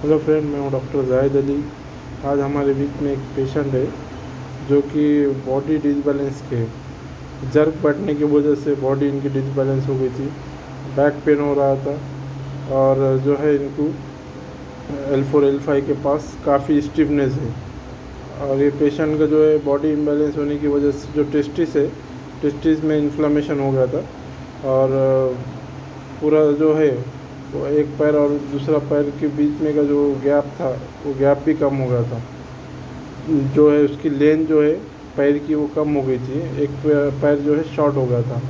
Hello friend, मैं हूँ doctor Zahid Ali. आज हमारे बीच में एक पेशेंट है जो कि बॉडी डिसबैलेंस के जर्क बैठने की वजह से बॉडी इनकी डिसबैलेंस हो गई थी। बैक पेन हो रहा था और जो है इनको L4 L5 के पास काफ़ी स्टिफनेस है। और ये पेशेंट का जो है बॉडी इम्बैलेंस होने की वजह से जो टेस्टिस है, टेस्टिस में इन्फ्लेमेशन हो गया था और पूरा जो है वो एक पैर और दूसरा पैर के बीच में का जो गैप था वो गैप भी कम हो गया था। जो है उसकी लेंथ जो है पैर की वो कम हो गई थी, एक पैर जो है शॉर्ट हो गया था।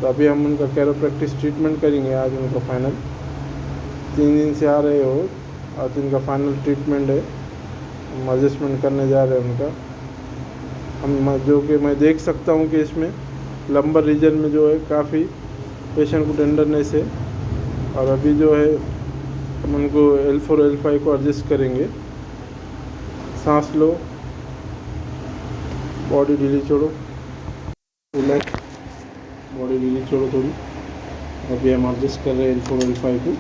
तो अभी हम उनका कैरोप्रैक्टिस ट्रीटमेंट करेंगे। आज उनका फाइनल 3 दिन से आ रहे हो, आज इनका फाइनल ट्रीटमेंट है। हम एडजस्टमेंट करने जा रहे हैं उनका। हम जो कि मैं देख सकता हूँ कि इसमें लंबर रीजन में जो है काफ़ी पेशेंट को टेंडरनेस है। और अभी जो है हम उनको L4 L5 को एडजस्ट करेंगे। सांस लो, बॉडी ढीली छोड़ो, रिलैक्स, बॉडी ढीली छोड़ो थोड़ी। अभी हम एडजस्ट कर रहे हैं L4 L5 को।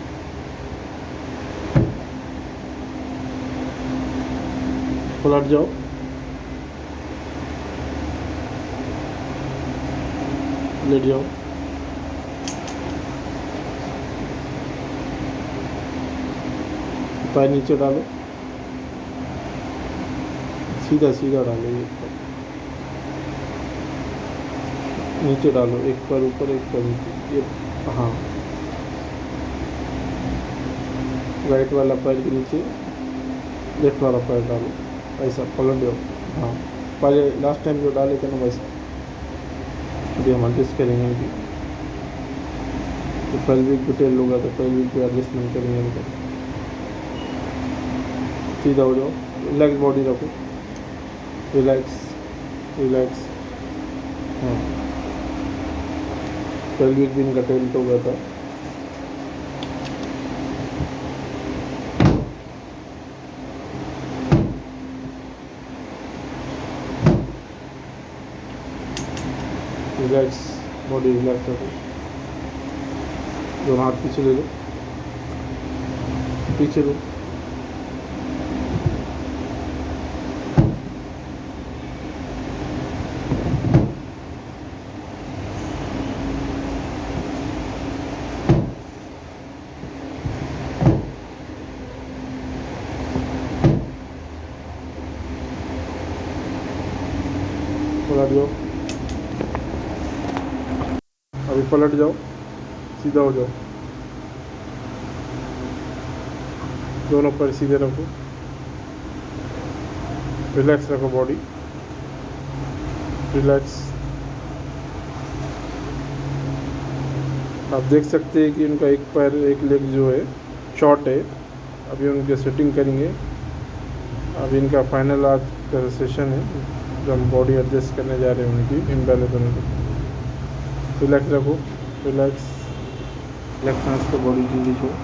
पलट जाओ, लेट जाओ, पैर नीचे डालो, सीधा सीधा डालो, नीचे डालो, एक पैर ऊपर एक पैर नीचे, ये हाँ। राइट वाला पैर के नीचे लेफ्ट वाला पैर डालो, ऐसा पलट दो। हाँ, पहले लास्ट टाइम जो डाले थे ना वैसे। अभी हम एडजस्ट करेंगे इनकी। तो पेल्विक डिटेल होगा तो पेल्विक पे एडजस्टमेंट करेंगे इनका। सीधा हो जाओ, रिलैक्स बॉडी रखो, रिलैक्स रिलैक्स। हाँ, पेल्विक भी इनका टिल्ट हो गया था। रिलैक्स, बॉडी रिलैक्स रखो। दोनों हाथ पीछे ले लो, पीछे लो, पलट जाओ, अभी पलट जाओ, सीधा हो जाओ, दोनों पैर सीधे रखो, रिलैक्स रखो बॉडी, रिलैक्स। आप देख सकते हैं कि उनका एक पैर एक लेग जो है शॉर्ट है। अभी उनके सेटिंग करेंगे। अभी इनका फाइनल आज का सेशन है जो हम बॉडी एडजस्ट करने जा रहे हैं उनकी इम्बैलेंस होने की। रिलैक्स रखो, रिलैक्स, रिलैक्स सांस को, बॉडी ढीली छोड़ो,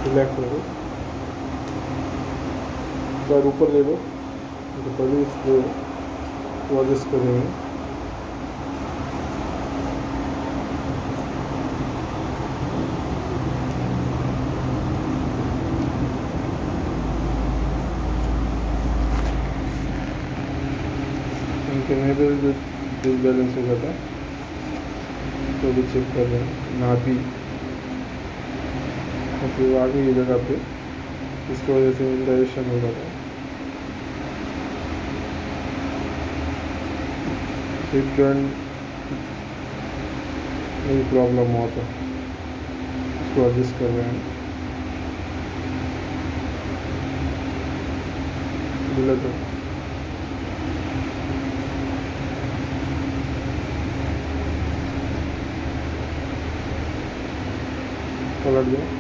रिलैक्स रखो। पैर ऊपर ले लो, तो पहले जो वो एडजस्ट करेंगे। इनके नेबल जो डिसबैलेंस हो गया था तो भी चेक कर रहे हैं। नाभि फिर आगे की जगह पे इसकी वजह से इंडाइजेशन हो रहा था। हिप जॉइंट में प्रॉब्लम हुआ था, इसको एडजस्ट कर रहे हैं। गलत है, पलट गया।